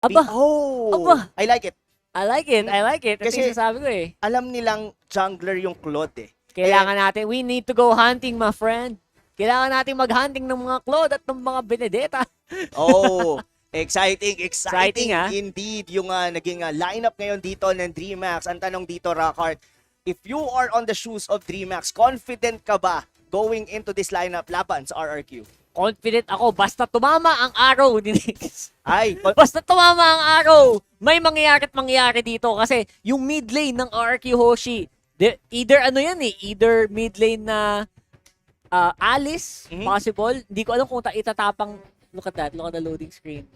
Aba! Oh! I like it. I like it. Ito Kasi, yung sasabi ko eh. alam nilang jungler yung Claude eh. Kailangan natin, we need to go hunting, my friend. Kailangan natin mag-hunting ng mga Claude at ng mga Benedetta. Oh, exciting Exciting, ah. indeed yung naging lineup ngayon dito ng DreamHack. Ang tanong dito, Rockhart, if you are on the shoes of DreamHack, confident ka ba going into this lineup laban sa RRQ? Confident ako, basta tumama ang araw ni Nix. Ay, Basta tumama ang araw, may mangyayari at mangyayari dito kasi yung mid lane ng RRQ Hoshi, either ano yan eh, either mid lane na Alice, possible. Hindi ko alam kung itatapang, look at the loading screen.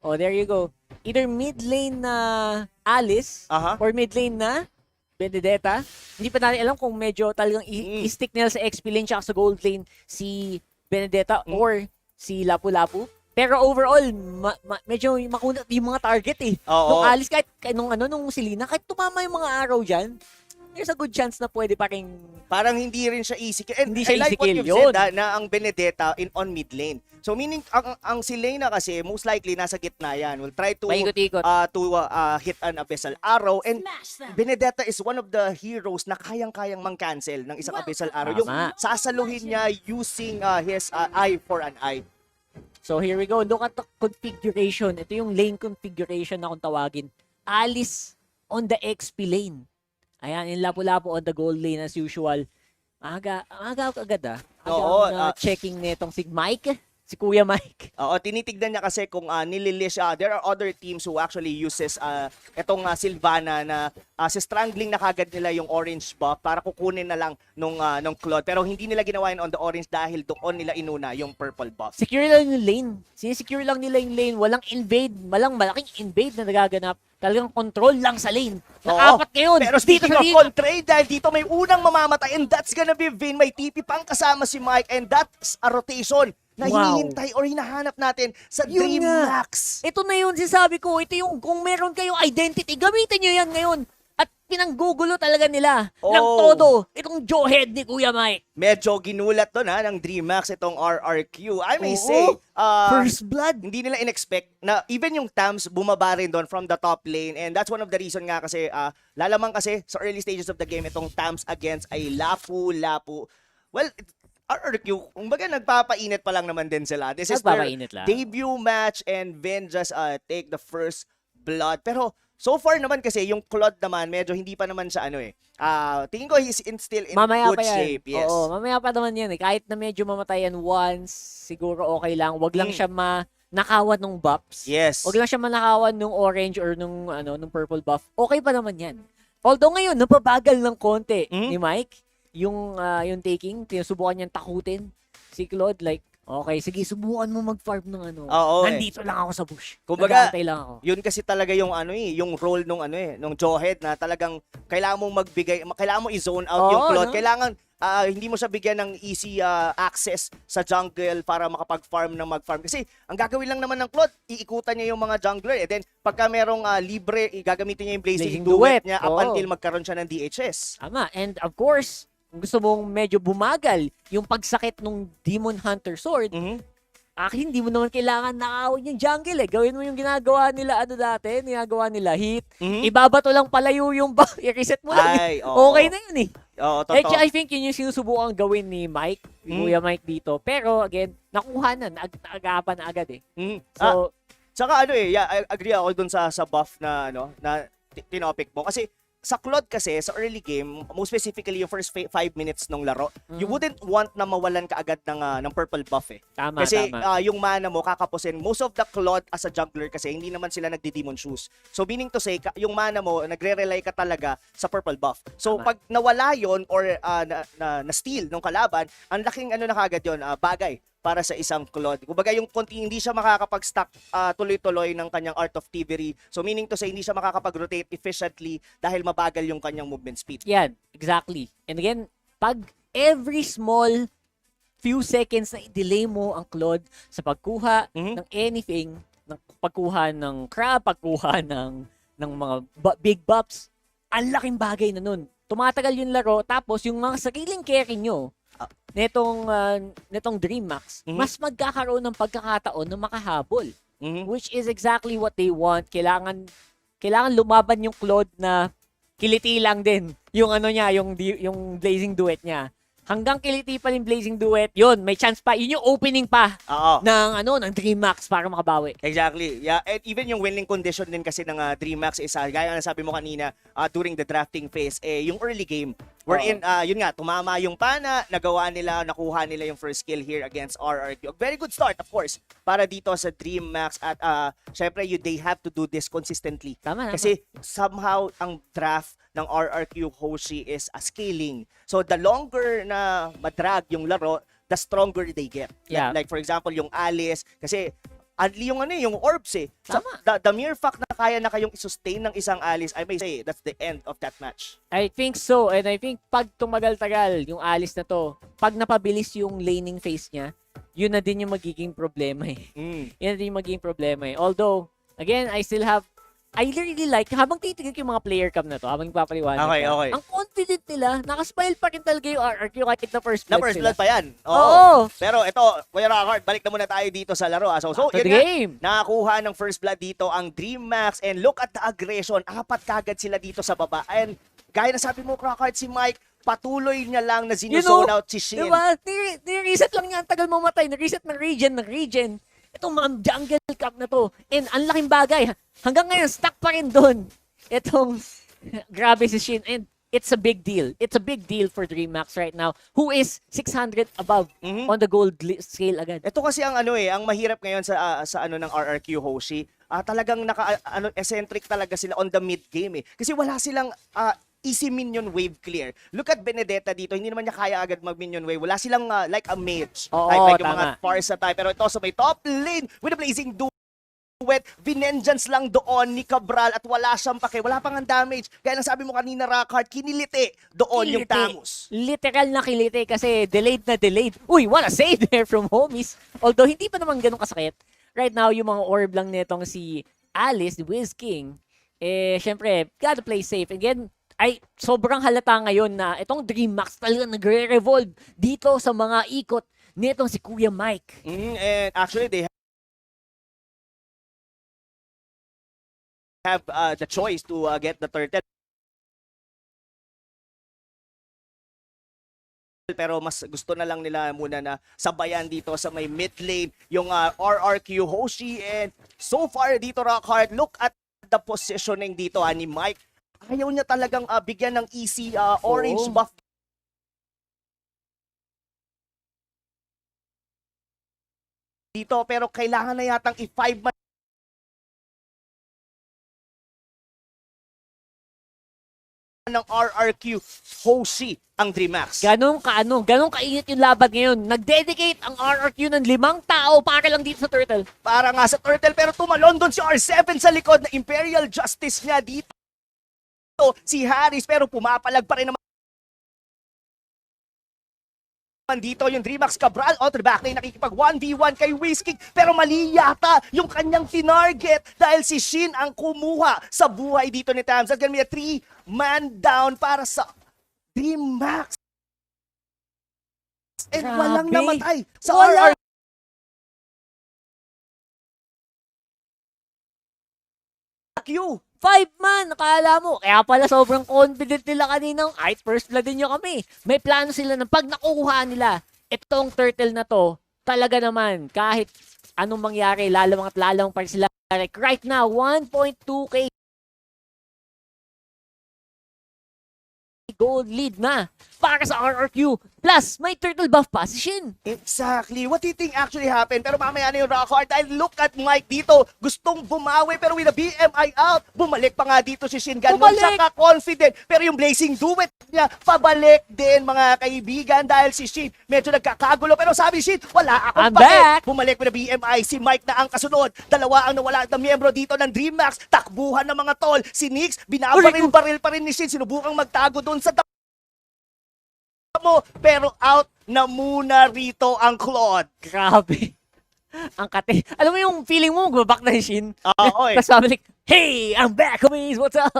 Oh, there you go. Either mid lane na Alice or mid lane na Benedetta. Hindi pa natin alam kung medyo talagang i-stick nila sa XP lane tsaka sa gold lane si Benedetta or si Lapu-Lapu. Pero overall, medyo makunat yung mga target eh. Oo. Nung Alice, nung si Lina, kahit tumama yung mga araw dyan, there's a good chance na pwede pa rin. Parang hindi rin siya easy kill. And Hindi siya I like easy what kill you've yun. said na ang Benedetta on mid lane. So meaning, ang si Lena kasi, most likely nasa gitna yan. Will try to Paikot-ikot. hit an abyssal arrow. And Benedetta is one of the heroes na kayang-kayang mang-cancel ng isang abyssal arrow. Yung Tama. sasaluhin niya using his eye for an eye. So here we go. Look at the configuration. Ito yung lane configuration na kung tawagin. Alice on the XP lane. Ayan, yung Lapu-Lapu on the gold lane as usual. Aga agad ah. Oo, Checking nitong si Mike. Si Kuya Mike. Oo, tinitignan niya kasi kung nililish. There are other teams who actually uses etong Sylvana na si strangling na kagad nila yung orange buff para kukunin na lang nung Claude. Pero hindi nila ginawa yun on the orange dahil doon nila inuna yung purple buff. Secure lang yung lane. Sinesecure lang nila yung lane. Walang invade. Malaking invade na nagaganap. Talagang control lang sa lane. Apat ngayon. Pero speaking of control, dahil dito may unang mamamatay and that's gonna be Vin. May TP pang kasama si Mike and that's a rotation na hinihintay or hinahanap natin sa DreamHack. Ito na yun, sinasabi ko. Ito yung, kung meron kayong identity, gamitin nyo yan ngayon. At pinanggugulo talaga nila ng todo itong Jawhead ni Kuya Mike. Medyo ginulat doon ng DreamHack itong RRQ. I may say, First Blood. Hindi nila in-expect na even yung Tams bumaba rin doon from the top lane and that's one of the reason nga kasi lalamang kasi sa early stages of the game itong Tams against ay Lapu-Lapu. Well, RRQ, kumbaga nagpapainit pa lang naman din sila. This is their debut match and Vin just take the first blood. Pero so far naman kasi yung Claude naman medyo hindi pa naman siya tingin ko he's still in good shape. Yes. Oo, mamaya pa naman yan eh. Kahit na medyo mamatayan once, siguro okay lang. Wag lang siya nakawan ng buffs. Yes. Wag lang siya manakawan ng orange or nung purple buff. Okay pa naman yan. Although ngayon, napabagal ng konti ni Mike. Yung taking, sinusubukan niyang takutin si Claude, like, okay, sige, subukan mo mag-farm ng nandito lang ako sa bush. Kumbaga, lang ako. Yun kasi talaga yung yung role nung nung Jawhead na talagang kailangan mong magbigay, kailangan mo i-zone out yung Claude. Kailangan hindi mo siya bigyan ng easy access sa jungle para makapag-farm ng mag-farm. Kasi ang gagawin lang naman ng Claude, iikutan niya yung mga jungler. And then, pagka merong gagamitin niya yung Blazing Duet niya up until magkaroon siya ng DHS. Tama. And of course, kung gusto mong medyo bumagal yung pagsakit ng Demon Hunter Sword, hindi mo naman kailangan nakawin yung jungle eh. Gawin mo yung ginagawa nila ginagawa nila hit. Ibabato lang palayo yung i-reset mo lang. Okay na yun eh. Oo, totoo. I think yun yung sinusubukan gawin ni Mike, Kuya Mike dito. Pero again, nakuha na, naagapan na agad eh. So, tsaka I agree ako dun sa buff na na tinopic mo. Kasi sa Claude kasi, sa early game, most specifically yung first 5 minutes ng laro, you wouldn't want na mawalan ka agad ng purple buff eh. Tama. Kasi yung mana mo, kakapusin. Most of the Claude as a jungler kasi, hindi naman sila nagdi-demon shoes. So meaning to say, yung mana mo, nagre-rely ka talaga sa purple buff. So pag nawala yon or na-steal ng kalaban, ang laking na kagad yun, bagay para sa isang Claude. Kumbaga yung hindi siya makakapag-stack tuloy-tuloy ng kanyang Art of Thievery. So meaning to say, hindi siya makakapag-rotate efficiently dahil mabagal yung kanyang movement speed. Yan, exactly. And again, pag every small few seconds na i-delay mo ang Claude sa pagkuha ng anything, ng pagkuha ng crab, pagkuha ng mga big buffs, ang laking bagay na nun. Tumatagal yung laro, tapos yung mga sariling carry nyo, netong DreamHack, mas magkakaroon ng pagkakataon na makahabol. Mhm. which is exactly what they want. Kailangan lumaban yung Claude na kiliti lang din yung ano niya, yung Blazing Duet niya. Hanggang kiliti pa yung Blazing Duet, yun, may chance pa. Yun yung opening pa Oo. ng Dream Max para makabawi. Exactly. Yeah, and even yung winning condition din kasi ng DreamHack is gaya nga sabi mo kanina during the drafting phase yung early game wherein yun nga tumama yung pana, nakuha nila yung first kill here against RRQ. Very good start of course para dito sa DreamHack at syempre they have to do this consistently. Tama. Kasi somehow ang draft ng RRQ Hoshi is scaling. So the longer na madrag yung laro, the stronger they get. Yeah. Like for example, yung Alice, kasi only yung orbs eh. So, Tama. the mere fact na kaya na kayong i-sustain ng isang Alice, I may say, that's the end of that match. I think so. And I think pag tumagal-tagal yung Alice na to, pag napabilis yung laning phase niya, yun na din yung magiging problema eh. Yun na din yung magiging problema eh. Although, again, I really like, habang titigil ko yung mga player cam na to, habang ipapaliwanag Okay, ka, okay. ang confident nila, nakasmile pa rin talaga yung RRQ kahit na first blood Na first sila. blood pa yan. Oo. Pero ito, Kuya Rockard, balik na muna tayo dito sa laro. So To the yun nga, game. nakakuha ng first blood dito ang DreamHack and look at the aggression. Apat kagad sila dito sa baba. And gaya na sabi mo, Rockard, si Mike, patuloy niya lang na zinuzone out si Shin. Diba? Ni-reset lang niya ang tagal mamatay. Ni-reset ng region. Itong mga jungle camp na to. And ang laking bagay. Hanggang ngayon, stuck pa rin doon. Itong grabe si Shin. And it's a big deal. It's a big deal for DreamHack right now. Who is 600 above on the gold scale agad. Ito kasi ang ang mahirap ngayon sa ng RRQ Hoshi. Talagang eccentric talaga sila on the mid game eh. Kasi wala silang easy minion wave clear. Look at Benedetta dito, hindi naman niya kaya agad mag-minion wave. Wala silang like a mage. Oo, like yung tama. mga Farsa type. Pero ito sa may top lane with a Blazing Duet, Vengeance lang doon ni Cabral at wala siyang pake. Wala pang ang damage. Kaya lang sabi mo kanina, Rockard, kiniliti doon yung Tamus. Literal na kiliti kasi delayed na delayed. Uy, what a save there from Homies. Although hindi pa naman ganun kasakit. Right now, yung mga orb lang nitong si Alice, the Wiz King, syempre, gotta play safe. Again, sobrang halata ngayon na itong DreamHack talaga nagre-revolve dito sa mga ikot nitong si Kuya Mike. And actually, they have the choice to get the turtle. Pero mas gusto na lang nila muna na sabayan dito sa may mid lane yung RRQ Hoshi. And so far dito, Rockard, look at the positioning dito ni Mike. Ayaw niya talagang bigyan ng easy orange buff dito, pero kailangan na yatang i-5 man ng RRQ Hoshi ang DreamHack. Ganong kainit yung laban ngayon. Nag-dedicate ang RRQ ng 5 tao para lang dito sa Turtle. Para nga sa Turtle, pero tumalon doon si R7 sa likod na Imperial Justice niya dito. Si Harris, pero pumapalag pa rin naman dito yung DreamHack. Cabral out the back lane, nakikipag 1v1 kay Whiskey, pero mali yata yung kanyang tinarget dahil si Shin ang kumuha sa buhay dito ni Tams. At ganun may 3-man down para sa DreamHack. And Grabe. walang namatay sa Wala. RRQ. 5-man, nakala mo. Kaya pala sobrang confident nila kaninang kahit first blood din nyo kami. May plano sila na pag nakukuha nila itong turtle na to, talaga naman, kahit anong mangyari, lalawang at lalawang pa rin sila. Like right now, 1.2k gold lead na para sa RRQ. Plus, may turtle buff pa si Shin. Exactly. What do you think actually happened? Pero mamaya na yung Rockard. Dahil look at Mike dito. Gustong bumawi pero with a BMI out. Bumalik pa nga dito si Shin. Ganun siya ka-confident. Pero yung Blazing Duet niya, pabalik din mga kaibigan. Dahil si Shin medyo nagkakagulo. Pero sabi Shin, wala akong I'm pake. back. Bumalik with a BMI. Si Mike na ang kasunod. Dalawa ang nawala na miyembro dito ng DreamHack. Takbuhan ng mga tol. Si Nix, binabaril-baril pa rin ni Shin. Sinubukang magtago doon sa mo, pero out na muna rito ang Claude. Grabe. Ang kate. Alam mo yung feeling mo, gumabak na si Shin. Oo eh. Tapos pabalik, Hey, I'm back, homies! What's up?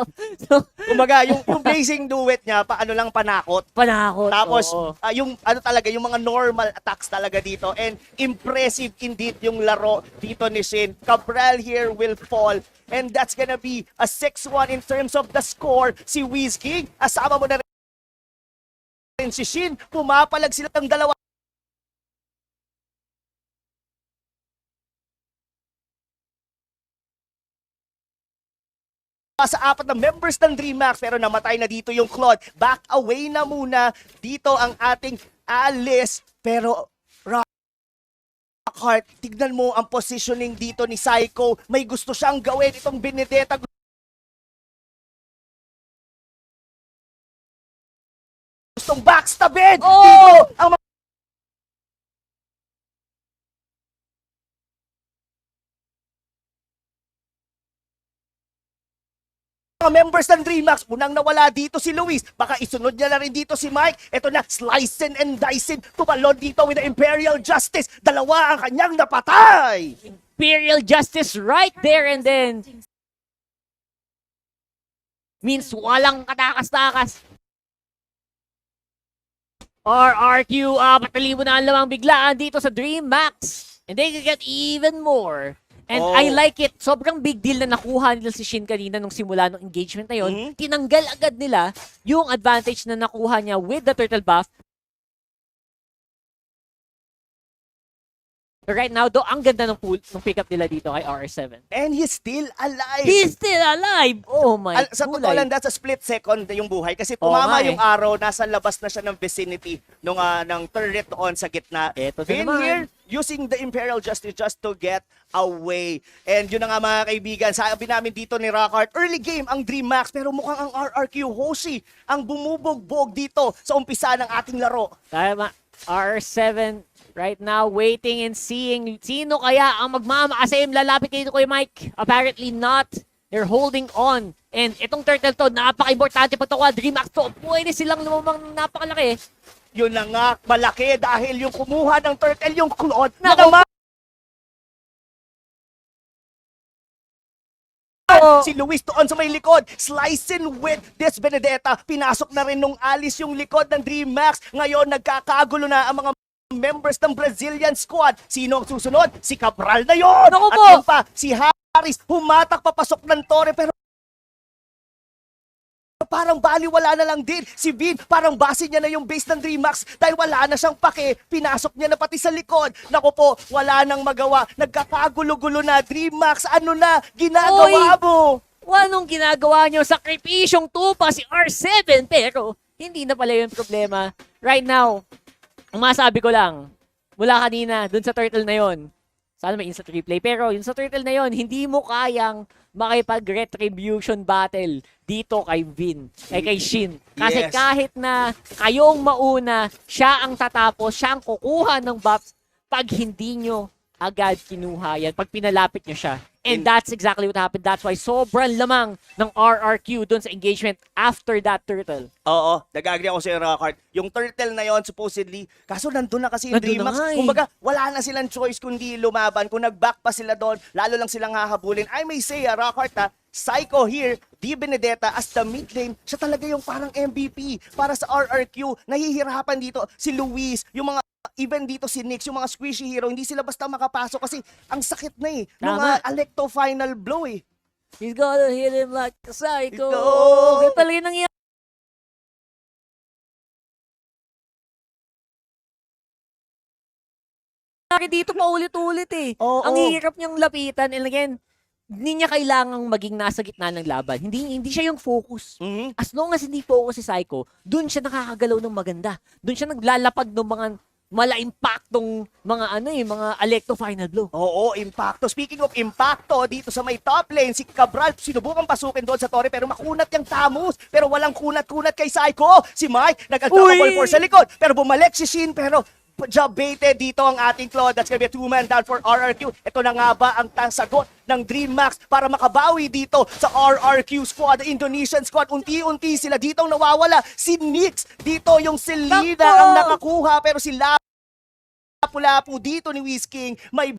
So, Kumbaga, yung blazing duet niya, paano lang panakot. panakot. Tapos, oo. yung ano talaga, yung mga normal attacks talaga dito. And impressive indeed yung laro dito ni Shin. Cabral here will fall. And that's gonna be a 6-1 in terms of the score. Si Whiskey, asama mo na rin si Shin. Pumapalag silang dalawa. Sa apat na members ng DreamHack pero namatay na dito yung Claude. Back away na muna dito ang ating Alice. Pero Rockheart, tignan mo ang positioning dito ni Psycho. May gusto siyang gawin itong Benedetta. Gustong backstabin. Oh! Dito ang mga members ng DreamHack, unang nawala dito si Luis. Baka isunod niya na rin dito si Mike. Ito na, slicing and dicing. Tumalon dito with the Imperial Justice. Dalawa ang kanyang napatay. Imperial Justice right there and then means walang katakas-takas. RRQ, patalibo na ang lamang biglaan dito sa Dream Max. And they can get even more. And Oh. I like it. Sobrang big deal na nakuha nila si Shin kanina nung simula ng engagement na yon. Tinanggal agad nila yung advantage na nakuha niya with the turtle buff. Right now, do ang ganda ng pickup nila dito kay RR7. And he's still alive. He's still alive! Oh my Sa totoo kulay. lang, that's a split second yung buhay. Kasi Oo tumama nga eh. yung araw, nasa labas na siya ng vicinity ng turret on sa gitna. Eto na Been naman. here, using the Imperial Justice just to get away. And yun na nga mga kaibigan, sabi namin dito ni Rockheart, early game ang DreamHack, pero mukhang ang RRQ Hoshi ang bumubugbog dito sa umpisa ng ating laro. Tama. R7 right now waiting and seeing sino kaya ang magmamaasim. Lalapit kayo kay Mike. Apparently not. They're holding on. And itong turtle to, napaka-importante pa ito kwa DreamHack to. Pwede silang lumamang napakalaki. Yun na nga, malaki dahil yung kumuha ng turtle, yung Claude na Nako. naman. Oo. Si Luis doon sa may likod, slicing with this Benedetta. Pinasok na rin nung Alice yung likod ng DreamHack. Ngayon, nagkakagulo na ang mga members ng Brazilian squad. Sino ang susunod? Si Cabral na yon. Naku At po. yun pa, si Harris, humatak papasok ng Torre, pero parang baliwala na lang din. Si Vin, parang base niya na yung base ng DreamHack dahil wala na siyang pake. Pinasok niya na pati sa likod. Naku po, wala nang magawa. Nagkakagulo-gulo na. DreamHack, ano na ginagawa Oy! mo? Anong ginagawa nyo? Sakripisyong tupa si R7 pero hindi na pala yung problema. Right now, ang masabi ko lang, mula kanina, dun sa turtle na yon, sana may instant replay, pero yung sa turtle na yon, hindi mo kayang makipag-retribution battle dito kay Vin, kay Shin. Kasi Yes. kahit na kayong mauna, siya ang tatapos, siya ang kukuha ng buffs pag hindi nyo agad kinuha yan, pag pinalapit nyo siya. And that's exactly what happened. That's why sobrang lamang ng RRQ dun sa engagement after that turtle. Oo, nag-agree ako sa Rockheart. Yung turtle na yon supposedly, kaso nandun na kasi yung Nandun na DreamHack. nga eh. Kumbaga, wala na silang choice kundi lumaban. Kung nag-back pa sila doon, lalo lang silang hahabulin. I may say, Rockheart, Psycho here, Di Benedetta as the mid lane, siya talaga yung parang MVP para sa RRQ. Nahihirapan dito si Luis, yung mga even dito si Nyx, yung mga squishy hero, hindi sila basta makapasok kasi ang sakit na eh. Nung Tama. Alecto final blow eh. He's gonna hit him like a psycho. Ito. Ganun talaga yung nangyari. Dito paulit-ulit eh. Oo. Ang hirap niyang lapitan. And again, hindi niya kailangang maging nasa gitna ng laban. Hindi siya yung focus. Mhm. As long as hindi focus si Psycho, dun siya nakakagalaw ng maganda. Dun siya naglalapag ng mga mala-impactong mga mga Alecto final blow. Oo, impacto. Speaking of impacto, dito sa may top lane, si Cabral, sinubukang pasukin doon sa Torre pero makunat yung Tamus. Pero walang kunat-kunat kay Psycho. Si Mike, nag-altrapable Uy! force sa likod. Pero bumalik si Shin, pero job baited dito ang ating Claude. That's gonna be a two-man down for RRQ. Ito na nga ba ang sagot ng DreamHack para makabawi dito sa RRQ squad, the Indonesian squad. Unti-unti sila dito ang nawawala. Si Nyx, dito yung Selena Takbo! ang nakakuha pero si Lapu-Lapu dito ni Whis King. May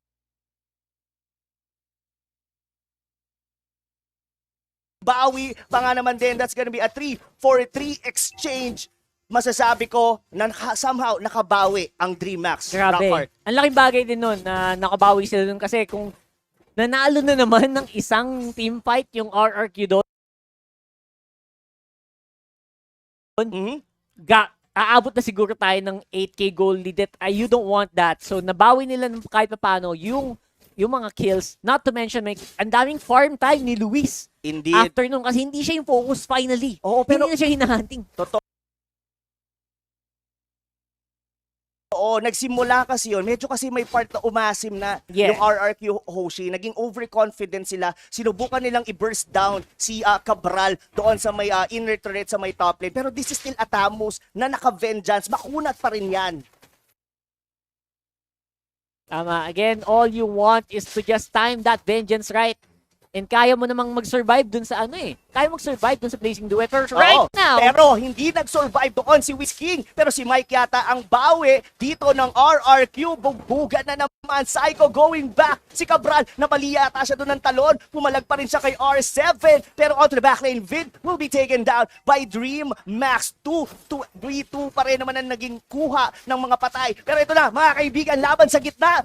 bawi pa nga naman din. That's gonna be a 3-4-3 exchange. Masasabi ko na somehow nakabawi ang DreamHack. Grabe. Rockheart. Ang laking bagay din nun na nakabawi sila dun kasi kung nanalo na naman ng isang team fight yung RRQ doon, Mhm. aabot na siguro tayo ng 8K goal lead. You don't want that. So nabawi nila ng kahit paano yung mga kills. Not to mention, ang daming farm time ni Luis. Indeed. After nun, kasi hindi siya yung focus finally. Oo, pero hindi na siya hinahunting. totoo. Oo, nagsimula kasi yun. Medyo kasi may part na umasim na Yeah. yung RRQ Hoshi. Naging overconfident sila. Sinubukan nilang i-burst down si Cabral doon sa may inner turret sa may top lane. Pero this is still Atamus na naka-vengeance. Makunat pa rin yan. Tama. Again, all you want is to just time that vengeance right. And kaya mo namang mag-survive dun sa Kaya mag-survive dun sa Blazing Duet. Pero right Oo, now, pero hindi nag-survive doon si Wiz King. Pero si Mike yata ang bawi dito ng RRQ. Bugbugan na naman. Psycho going back. Si Cabral, namali yata siya doon ng talon. Pumalag pa rin siya kay R7. Pero onto the backlane, Vid will be taken down by Dream Max 3-2 pa rin naman ang naging kuha ng mga patay. Pero ito na, mga kaibigan, laban sa gitna.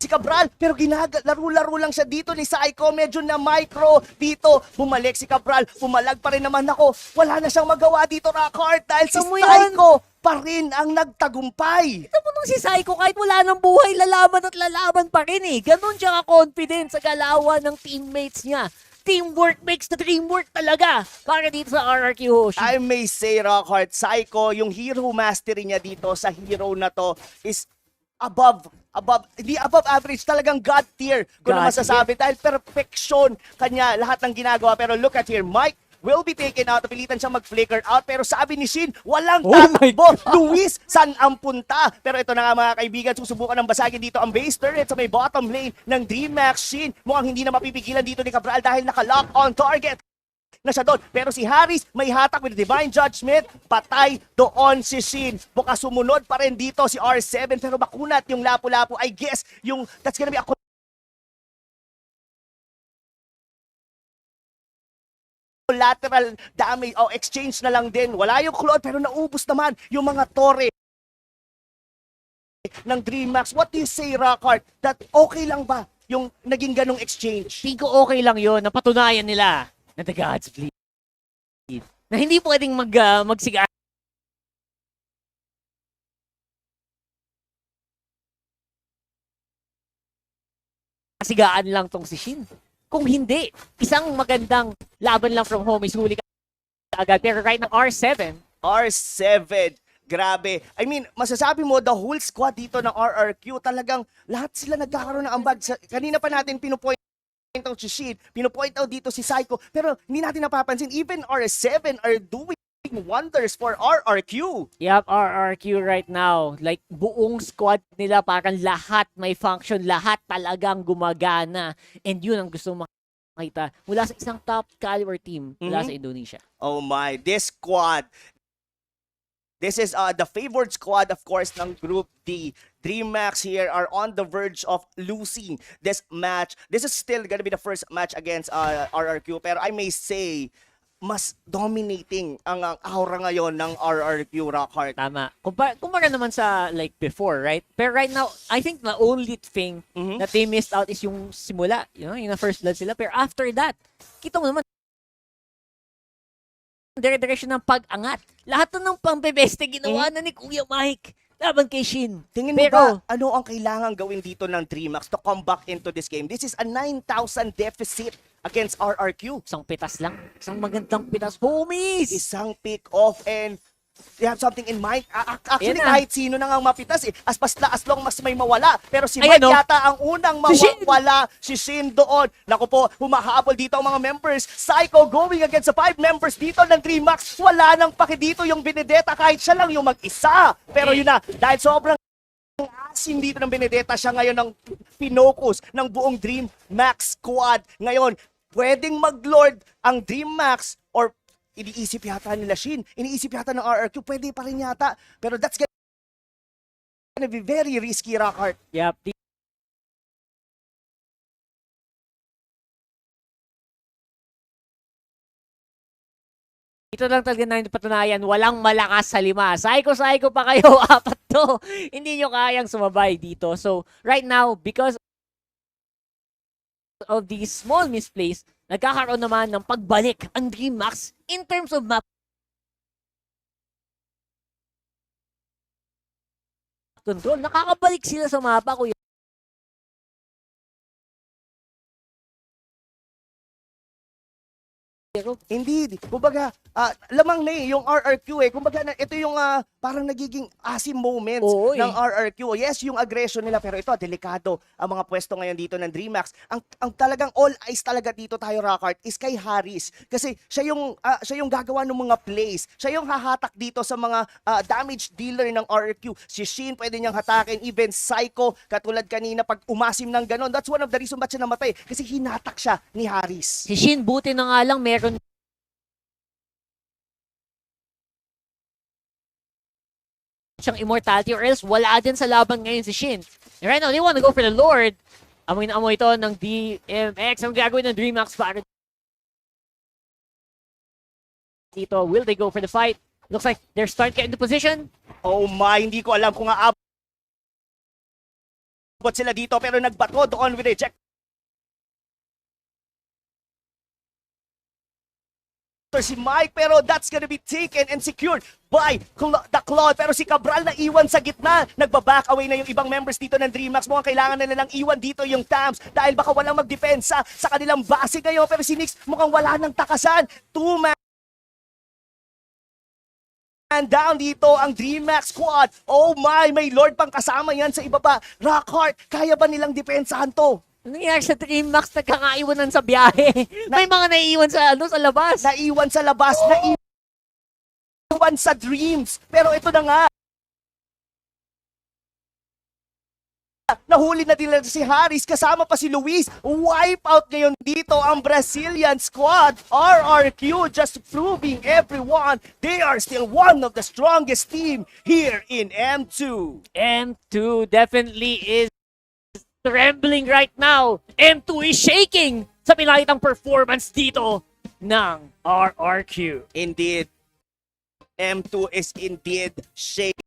Si Cabral, pero laro-laro lang siya dito ni Psycho, medyo na micro dito. Bumalik si Cabral, pumalag pa rin naman ako. Wala na siyang magawa dito, Rockheart, dahil si Ito mo Psycho pa rin ang nagtagumpay. ito mo nung si Psycho, kahit wala ng buhay, lalaban at lalaban pa rin eh. Ganon siya ka-confident sa galawan ng teammates niya. Teamwork makes the dream work talaga para dito sa RRQ Hoshi. I may say, Rockheart, Psycho, yung hero mastery niya dito sa hero na to is hindi above average, talagang God tier kung na God masasabi dahil perfection kanya lahat ng ginagawa. Pero look at here, Mike will be taken out, napilitan siyang mag-flicker out, pero sabi ni Shin, walang Oh my tatakbo. God. Luis, saan ang punta? Pero ito na nga mga kaibigan, susubukan ng basagin dito ang base turret sa may bottom lane ng DreamHack. Shin, mukhang hindi na mapipigilan dito ni Cabral dahil naka-lock on target na siya doon. Pero si Harris may hatak with Divine Judgment. Patay doon si Shin. Bukas sumunod pa rin dito si R7. Pero makunat yung lapu-lapu. I guess that's gonna be a collateral damage o exchange na lang din. Wala yung Claude pero naubos naman yung mga tore ng DreamHack. What do you say, Rockheart? That okay lang ba yung naging ganong exchange? Tingin ko okay lang yun. Napatunayan nila na the gods bleed. Na hindi pwedeng magsiga. Sigaan lang tong si Shin. Kung hindi, isang magandang laban lang from home is huli ka agad. Pero right now, R7, R7. Grabe. I mean, masasabi mo, the whole squad dito ng RRQ, talagang lahat sila nagkakaroon ng ambag. Kanina pa natin pinupoint out si Shin, pinupoint out dito si Psycho, pero hindi natin napapansin, even R7 are doing wonders for RRQ. Yep, RRQ right now. Like, buong squad nila, parang lahat may function, lahat talagang gumagana. And yun ang gusto makita mula sa isang top caliber team mula sa Indonesia. Oh my, this squad. This is the favored squad, of course, ng Group D. DreamHack here are on the verge of losing this match. This is still gonna be the first match against RRQ, pero I may say, mas dominating ang aura ngayon ng RRQ, Rockheart. Tama. Kumpara naman sa like before, right? Pero right now, I think the only thing that they missed out is yung simula. You know, yung first blood sila. Pero after that, kita mo naman, dire-direksyon ng pag-angat. Lahat ng pambebeste ginawa na ni Kuya Mike laban kay Shin. Tingin mo Pero, ba, ano ang kailangan gawin dito ng DreamHack to come back into this game? This is a 9,000 deficit against RRQ. isang pitas lang. Isang magandang pitas. Homies! Isang pick-off and you have something in mind. Actually, Ayan na. kahit sino na nga mapitas eh. As long mas may mawala. Pero si Ayan, Mike oh. yata ang unang Si Shin. mawawala. Si Shin doon. Naku po, humahabol dito ang mga members. Psycho going against the 5 members dito ng DreamHack. Wala nang paki dito yung Benedetta kahit siya lang yung mag-isa. Pero yun na, dahil sobrang asim dito ng Benedetta, siya ngayon ang pinocus ng buong DreamHack squad. Ngayon, pwedeng mag-lord ang DreamHack or iniisip yata nila Shin, iniisip yata ng RRQ, pwede pa rin yata. Pero that's gonna be very risky, Rockheart. Yep, Ito lang talaga na patunayan, walang malakas sa 5. Psycho pa kayo, 4 to. Hindi nyo kayang sumabay dito. So, right now, because of these small misplays, nagkakaroon naman ng pagbalik ang DreamHack in terms of map control. Nakakabalik sila sa mapa, kuya. Indeed. Kumbaga, lamang na yung RRQ Kumbaga, ito yung parang nagiging asim moments Oo, ng RRQ. Yes, yung aggression nila, pero ito, delikado ang mga pwesto ngayon dito ng DreamHack. Ang talagang all eyes talaga dito tayo, Rockart, is kay Harris. Kasi siya yung gagawa ng mga plays. Siya yung hahatak dito sa mga damage dealer ng RRQ. Si Shin, pwede niyang hatakin. Even Psycho, katulad kanina, pag umasim ng ganon. That's one of the reason ba't siya namatay. Kasi hinatak siya ni Harris. Si Shin, buti na nga lang meron siyang immortality or else wala din sa laban ngayon si Shin. And right now, they wanna go for the Lord. Amoy na amoy ito ng DMX. Ang gagawin ng DreamHack para dito. Will they go for the fight? Looks like they're starting to get into position. Oh my, hindi ko alam kung aabot sila dito pero nagbato doon with reject. Si Mike pero that's gonna be taken and secured by the Claude pero si Cabral na iwan sa gitna. Nagbaback away na yung ibang members dito ng DreamHack. Mukhang kailangan na nilang iwan dito yung Tams dahil baka walang magdepensa sa kanilang base ngayon pero si Nyx mukhang wala nang takasan. 2-man down dito ang DreamHack squad. Oh my, may Lord pang kasama yan sa ibaba. Rockheart, kaya ba nilang depensahan to? Ano nangyari sa DreamHack? Nagkakaiwanan sa biyahe. May mga naiiwan sa labas. Naiwan sa labas, naiwan sa dreams. Pero ito na nga. Nahuli na din si Harris, kasama pa si Luis. Wipe out ngayon dito ang Brazilian squad. RRQ just proving everyone they are still one of the strongest team here in M2. M2 definitely is trembling right now. M2 is shaking sa pinakitang performance dito ng RRQ. Indeed, M2 is indeed shaking.